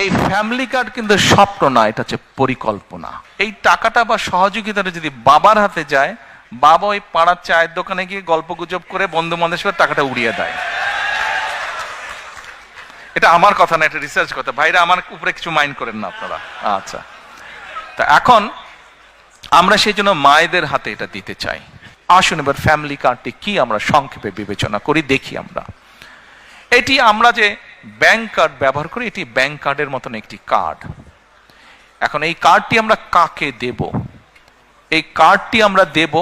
এই family card কিন্তু স্বপ্ন না, এটা হচ্ছে পরিকল্পনা। এই টাকাটা বা সহযোগিতাটা যদি বাবার হাতে যায়, বাবা ওই পাড়ার চায়ের দোকানে গিয়ে গল্প গুজব করে বন্ধু বান্ধবের টাকাটা উড়িয়ে দেয়। এটা আমার কথা না, এটা রিসার্চ কথা। ভাইরা আমার উপরে কিছু মাইন্ড করেন না আপনারা। আচ্ছা, তা এখন আমরা সেই জন্য মায়েদের হাতে এটা দিতে চাই। আসুন এবার ফ্যামিলি কার্ডটি কি আমরা সংক্ষেপে বিবেচনা করি, দেখি আমরা। এটি আমরা যে ব্যাংক কার্ড ব্যবহার করি, এটি ব্যাংক কার্ডের মতন একটি কার্ড। এখন এই কার্ডটি আমরা কাকে দেব? এই কার্ডটি আমরা দেব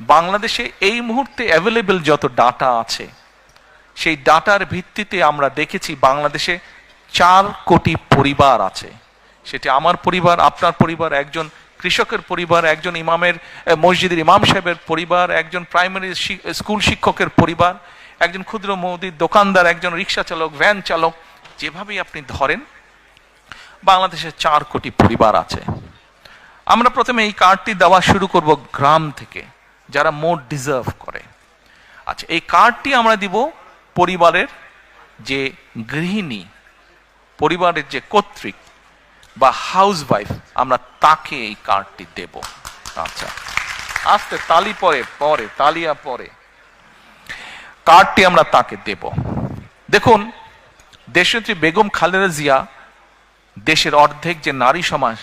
বাংলাদেশে এই মুহূর্তে অ্যাভেলেবল যত ডাটা আছে, সেই ডাটার ভিত্তিতে আমরা দেখেছি বাংলাদেশে 4 কোটি পরিবার আছে। সেটি আমার পরিবার, আপনার পরিবার, একজন কৃষকের পরিবার, একজন ইমামের মসজিদের ইমাম সাহেবের পরিবার, একজন প্রাইমারি স্কুল শিক্ষকের পরিবার, একজন ক্ষুদ্র মুদির দোকানদার, একজন রিক্সা চালক, ভ্যান চালক, যেভাবেই আপনি ধরেন বাংলাদেশে 4 কোটি পরিবার আছে। আমরা প্রথমে এই কার্ডটি দেওয়া শুরু করব গ্রাম থেকে, যারা মোর ডিজার্ভ করে। আচ্ছা, এই কার্ডটি আমরা দিব পরিবারের যে গৃহিণী, পরিবারের যে কর্ত্রী বা হাউস ওয়াইফ, আমরা তাকে এই কার্ডটি দেব। আচ্ছা, আস্তে তালি পরে তালিয়া পরে কার্ডটি আমরা তাকে দেব। দেখুন, দেশনেত্রী বেগম খালেদা জিয়া দেশের অর্ধেক যে নারী সমাজ,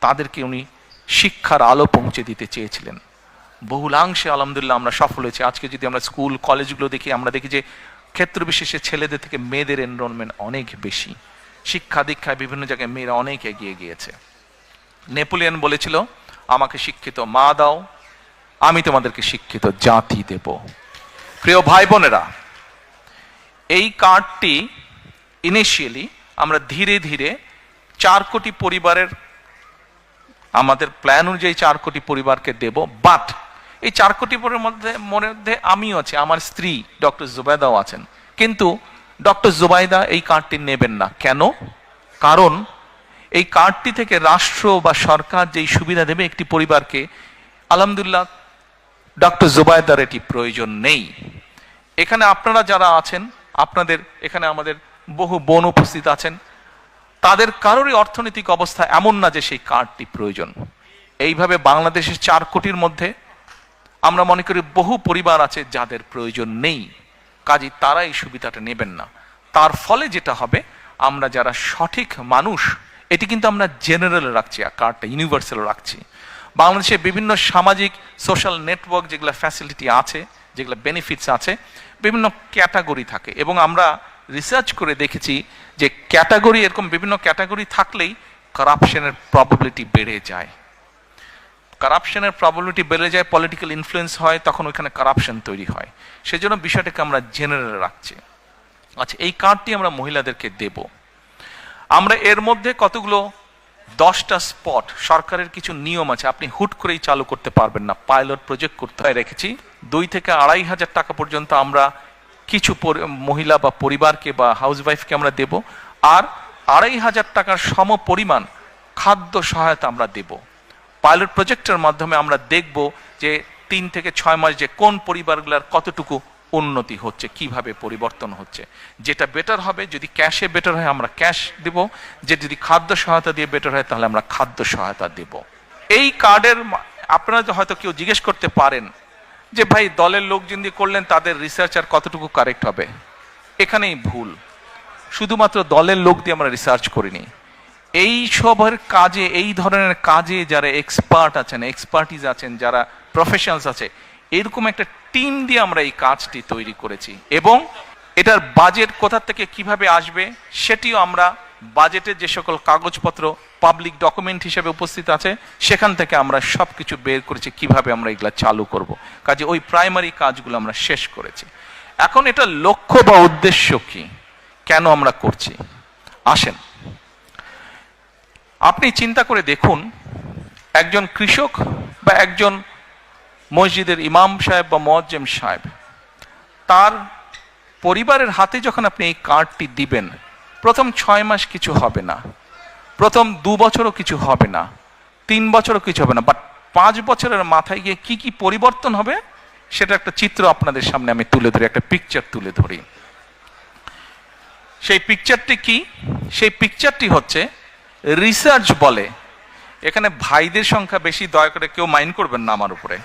তাদেরকে উনি শিক্ষার আলো পৌঁছে দিতে চেয়েছিলেন। বহুলাংশে আলহামদুলিল্লাহ আমরা সফল হয়েছি। আজকে যদি আমরা স্কুল কলেজগুলো দেখি, আমরা দেখি যে ক্ষেত্র বিশেষে ছেলেদের থেকে মেয়েদের এনরোলমেন্ট অনেক বেশি। শিক্ষা দীক্ষায় বিভিন্ন জায়গায় মেয়েরা অনেক এগিয়ে গিয়েছে। নেপোলিয়ন বলেছিল, আমাকে শিক্ষিত মা দাও, আমি তোমাদেরকে শিক্ষিত জাতি দেব। প্রিয় ভাই বোনেরা, এই কার্ডটি ইনিশিয়ালি আমরা ধীরে ধীরে 4 কোটি পরিবারের, আমাদের প্ল্যান অনুযায়ী 4 কোটি পরিবারকে দেব। বাট এই 4 কোটি পরিবারের মধ্যে আমিও আছি, আমার স্ত্রী ডক্টর জুবাইদাও আছেন। কিন্তু ডক্টর জুবাইদা এই কার্ডটি নেবেন না। কেন? কারণ এই কার্ডটি থেকে রাষ্ট্র বা সরকার যেই সুবিধা দেবে একটি পরিবারকে, আলহামদুলিল্লাহ ডক্টর জুবাইদার এটি প্রয়োজন নেই। এখানে আপনারা যারা আছেন, আপনাদের এখানে আমাদের বহু বোন উপস্থিত আছেন, তাদের কারোরই অর্থনৈতিক অবস্থা এমন না যে সেই কার্ডটি প্রয়োজন। এইভাবে বাংলাদেশের 4 কোটির মধ্যে আমরা মনে করি বহু পরিবার আছে যাদের প্রয়োজন নেই, কাজেই তারা এই সুবিধাটা নেবেন না। তার ফলে যেটা হবে, আমরা যারা সঠিক মানুষ, এটি কিন্তু আমরা জেনারেল রাখছি, কার্ডটা ইউনিভার্সাল রাখছি। বাংলাদেশে বিভিন্ন সামাজিক সোশ্যাল নেটওয়ার্ক যেগুলো ফ্যাসিলিটি আছে, যেগুলো বেনিফিটস আছে, বিভিন্ন ক্যাটাগরি থাকে। এবং আমরা রিসার্চ করে দেখেছি যে ক্যাটাগরি, এরকম বিভিন্ন ক্যাটাগরি থাকলেই কারাপশনের প্রবাবিলিটি বেড়ে যায়। কারাপশনের প্রবাবিলিটি বেড়ে যায়, পলিটিক্যাল ইনফ্লুয়েন্স হয়, তখন ওইখানে কারাপশন তৈরি হয়। সেজন্য বিষয়টাকে আমরা জেনারেল রাখছি। আচ্ছা, এই কার্ডটি আমরা মহিলাদেরকে দেব। আমরা এর মধ্যে কতগুলো 10টা স্পট, সরকারের কিছু নিয়ম আছে, আপনি হুট করেই চালু করতে পারবেন না, পাইলট প্রজেক্ট করতে হয় রেখেছি। 2 থেকে 2,500 টাকা পর্যন্ত আমরা কিছু মহিলা বা পরিবারকে বা হাউসওয়াইফকে আমরা দেব। আর 2,500 টাকার সম পরিমাণ খাদ্য সহায়তা আমরা দেব। পাইলট প্রজেক্টের মাধ্যমে আমরা দেখব যে 3 থেকে 6 মাস যে কোন পরিবারগুলোর কতটুকু উন্নতি হচ্ছে, কিভাবে পরিবর্তন হচ্ছে। যেটা বেটার হবে, যদি ক্যাশে বেটার হয় আমরা ক্যাশ দেব, যে যদি খাদ্য সহায়তা দিয়ে বেটার হয় তাহলে আমরা খাদ্য সহায়তা দেব। এই কার্ডের আপনারা হয়তো কেউ জিজ্ঞেস করতে পারেন যে ভাই, দলের লোকজন দিয়ে করলেন, তাদের রিসার্চ আর কতটুকু কারেক্ট হবে? এখানেই ভুল। শুধুমাত্র দলের লোক দিয়ে আমরা রিসার্চ করিনি। এই সবের কাজে, এই ধরনের কাজে যারা এক্সপার্ট আছেন, এক্সপার্টিজ আছেন, যারা প্রফেশনালস আছে, এরকম একটা টিম দিয়ে আমরা এই কাজটি তৈরি করেছি। এবং এটার বাজেট কোথা থেকে কিভাবে আসবে সেটিও আমরা বাজেটের যে সকল কাগজপত্র পাবলিক ডকুমেন্ট হিসেবে উপস্থিত আছে, সেখান থেকে আমরা সবকিছু বের করেছি কিভাবে আমরা এগুলা চালু করব। কাজে ওই প্রাইমারি কাজগুলো আমরা শেষ করেছি। এখন এটা লক্ষ্য বা উদ্দেশ্য কি, কেন আমরা করছি, আসেন আপনি চিন্তা করে দেখুন। একজন কৃষক বা একজন মসজিদের ইমাম সাহেব বা মুয়াজ্জিম সাহেব, তার পরিবারের হাতে যখন আপনি এই কার্ডটি দিবেন, প্রথম 6 মাস কিছু হবে না, প্রথম 2 বছরও কিছু হবে না, 3 বছরও কিছু হবে না, বাট 5 বছরের মাথায় গিয়ে কি কি পরিবর্তন হবে সেটা একটা চিত্র আপনাদের সামনে আমি তুলে ধরি, একটা পিকচার তুলে ধরি। সেই পিকচারটি কি? সেই পিকচারটি হচ্ছে, রিসার্চ বলে, এখানে ভাইদের সংখ্যা বেশি, দয়া করে কেউ মাইন্ড করবেন না আমার উপরে,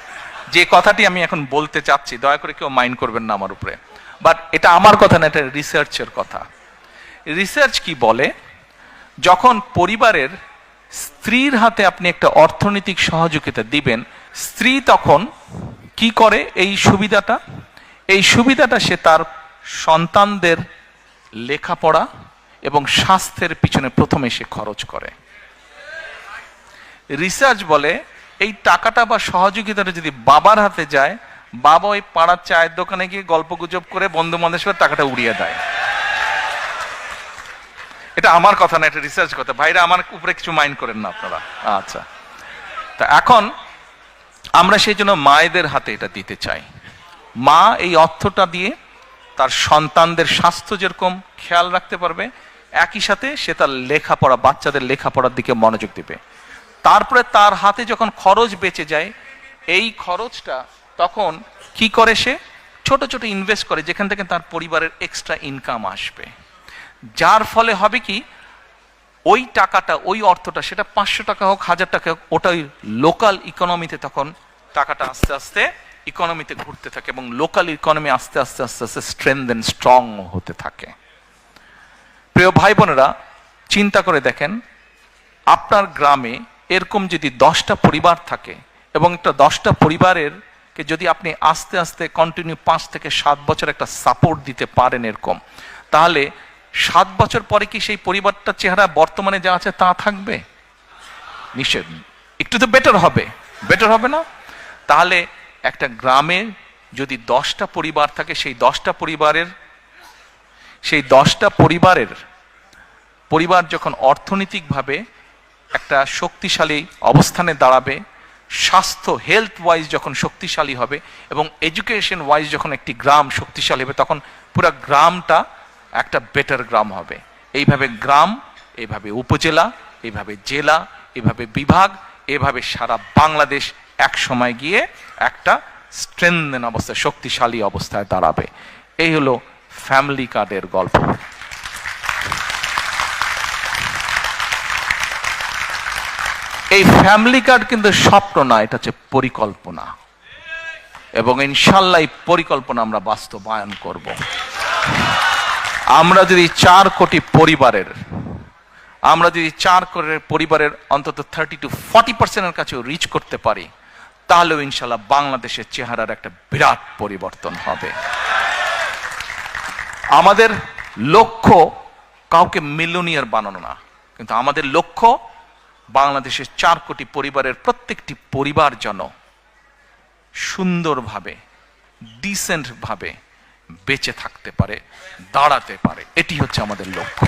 যে কথাটি আমি এখন বলতে চাচ্ছি দয়া করে কেউ মাইন্ড করবেন না আমার উপরে, বাট এটা আমার কথা না, এটা রিসার্চের কথা। রিসার্চ কি বলে, যখন পরিবারের স্ত্রীর হাতে আপনি একটা অর্থনৈতিক সহযোগিতা দিবেন, স্ত্রী তখন কি করে, এই সুবিধাটা সে তার সন্তানদের লেখাপড়া এবং স্বাস্থ্যের পিছনে প্রথমে সে খরচ করে। রিসার্চ বলে এই টাকাটা বা সহযোগিতাটা যদি বাবার হাতে যায়, বাবা ওই পাড়ার চায়ের দোকানে গিয়ে গল্প গুজব করে বন্ধু বান্ধবের টাকাটা উড়িয়ে দেয়। এটা আমার কথা না, এটা রিসার্চ কথা। ভাইরা আমার উপরে কিছু মাইন্ড করেন না আপনারা। আচ্ছা, তা এখন আমরা সেই জন্য মায়েদের হাতে এটা দিতে চাই। মা এই অর্থটা দিয়ে তার সন্তানদের স্বাস্থ্য যেরকম খেয়াল রাখতে পারবে, একই সাথে সে তার লেখাপড়া, বাচ্চাদের লেখাপড়ার দিকে মনোযোগ দিবে। তারপরে তার হাতে যখন খরচ বেঁচে যায়, এই খরচটা তখন কি করে, সে ছোট ছোট ইনভেস্ট করে, যেখান থেকে তার পরিবারের এক্সট্রা ইনকাম আসবে। যার ফলে হবে কি, ওই টাকাটা, ওই অর্থটা, সেটা 500 টাকা হোক, 1000 টাকা হোক, ওটা ওই লোকাল ইকোনমিতে তখন টাকাটা আস্তে আস্তে ইকোনমিতে ঘুরতে থাকে এবং লোকাল ইকোনমি আস্তে আস্তে আস্তে আস্তে স্ট্রেংথেন, স্ট্রং হতে থাকে। প্রিয় ভাই বোনেরা, চিন্তা করে দেখেন, আপনার গ্রামে এরকম যদি 10টা পরিবার থাকে এবং একটা 10টা পরিবারের কে যদি আপনি আস্তে আস্তে কন্টিনিউ 5 থেকে 7 বছর একটা সাপোর্ট দিতে পারেন এরকম, তাহলে 7 বছর পরে কি সেই পরিবারটার চেহারা বর্তমানে যা আছে তা থাকবে? নিশ্চয় একটু তো বেটার হবে না? তাহলে একটা গ্রামে যদি 10টা পরিবার থাকে, সেই 10টা পরিবার যখন অর্থনৈতিকভাবে একটা শক্তিশালী অবস্থানে দাঁড়াবে, স্বাস্থ্য হেলথ ওয়াইজ যখন শক্তিশালী হবে এবং এডুকেশন ওয়াইজ যখন একটি গ্রাম শক্তিশালী হবে, তখন পুরো গ্রামটা একটা বেটার গ্রাম হবে। এইভাবে গ্রাম, এইভাবে উপজেলা, এইভাবে জেলা, এইভাবে বিভাগ, এভাবে সারা বাংলাদেশ এক সময় গিয়ে একটা স্ট্রেংথেন অবস্থায়, শক্তিশালী অবস্থায় দাঁড়াবে। এই হলো ফ্যামিলি কার্ডের গল্প। এই ফ্যামিলি কার্ড কিন্তু স্বপ্ন না, এটা হচ্ছে পরিকল্পনা, এবং ইনশাল্লাহ এই পরিকল্পনা আমরা বাস্তবায়ন করব। আমরা যদি 4 কোটি পরিবারের অন্তত 30 to 40% কাছেও রিচ করতে পারি, তাহলেও ইনশাল্লাহ বাংলাদেশের চেহারার একটা বিরাট পরিবর্তন হবে। আমাদের লক্ষ্য কাউকে মিলিয়নিয়ার বানানো না, কিন্তু আমাদের লক্ষ্য বাংলাদেশের 4 কোটি পরিবারের প্রত্যেকটি পরিবার যেন সুন্দরভাবে, ডিসেন্ট ভাবে বেঁচে থাকতে পারে, দাঁড়াতে পারে। এটি হচ্ছে আমাদের লক্ষ্য।